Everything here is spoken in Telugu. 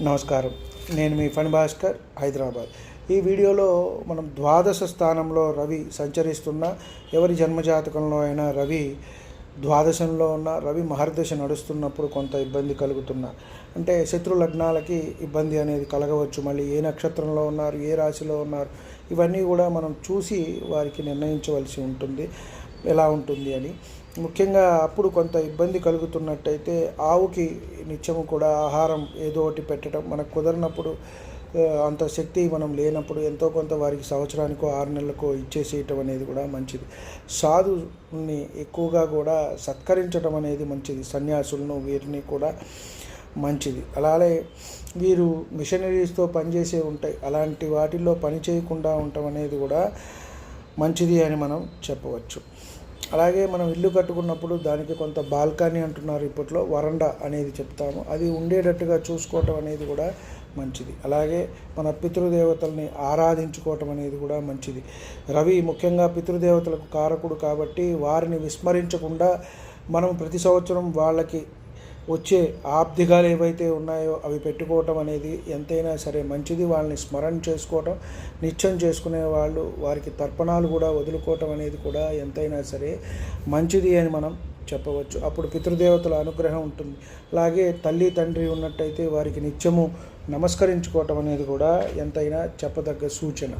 నమస్కారం. నేను మీ ఫణి భాస్కర్, హైదరాబాద్. ఈ వీడియోలో మనం ద్వాదశ స్థానంలో రవి సంచరిస్తున్న ఎవరి జన్మజాతకంలో అయినా రవి ద్వాదశంలో ఉన్న రవి మహర్దశ నడుస్తున్నప్పుడు కొంత ఇబ్బంది కలుగుతున్న అంటే శత్రు లగ్నాలకి ఇబ్బంది అనేది కలగవచ్చు. మళ్ళీ ఏ నక్షత్రంలో ఉన్నారు, ఏ రాశిలో ఉన్నారు, ఇవన్నీ కూడా మనం చూసి వారికి నిర్ణయించవలసి ఉంటుంది ఎలా ఉంటుంది అని. ముఖ్యంగా అప్పుడు కొంత ఇబ్బంది కలుగుతున్నట్టయితే ఆవుకి నిత్యము కూడా ఆహారం ఏదో ఒకటి పెట్టడం, మనకు కుదరినప్పుడు అంత శక్తి మనం లేనప్పుడు ఎంతో కొంత వారికి సంవత్సరానికో 6 నెలలకో ఇచ్చేసేయటం అనేది కూడా మంచిది. సాధుని ఎక్కువగా కూడా సత్కరించడం అనేది మంచిది. సన్యాసులను వీరిని కూడా మంచిది. అలాగే వీరు మిషనరీస్తో పనిచేసే ఉంటాయి, అలాంటి వాటిల్లో పని చేయకుండా ఉండటం అనేది కూడా మంచిది అని మనం చెప్పవచ్చు. అలాగే మనం ఇల్లు కట్టుకున్నప్పుడు దానికి కొంత బాల్కనీ అంటున్నారు, ఇప్పట్లో వరండా అనేది చెప్తాము, అది ఉండేటట్టుగా చూసుకోవటం అనేది కూడా మంచిది. అలాగే మన పితృదేవతల్ని ఆరాధించుకోవటం అనేది కూడా మంచిది. రవి ముఖ్యంగా పితృదేవతలకు కారకుడు కాబట్టి వారిని విస్మరించకుండా మనం ప్రతి సంవత్సరం వాళ్ళకి వచ్చే ఆబ్దిగాలు ఏవైతే ఉన్నాయో అవి పెట్టుకోవటం అనేది ఎంతైనా సరే మంచిది. వాళ్ళని స్మరణ చేసుకోవటం, నిత్యం చేసుకునే వాళ్ళు వారికి తర్పణాలు కూడా వదులుకోవటం అనేది కూడా ఎంతైనా సరే మంచిది అని మనం చెప్పవచ్చు. అప్పుడు పితృదేవతల అనుగ్రహం ఉంటుంది. అలాగే తల్లి తండ్రి ఉన్నట్టయితే వారికి నిత్యము నమస్కరించుకోవటం అనేది కూడా ఎంతైనా చెప్పదగ్గ సూచన.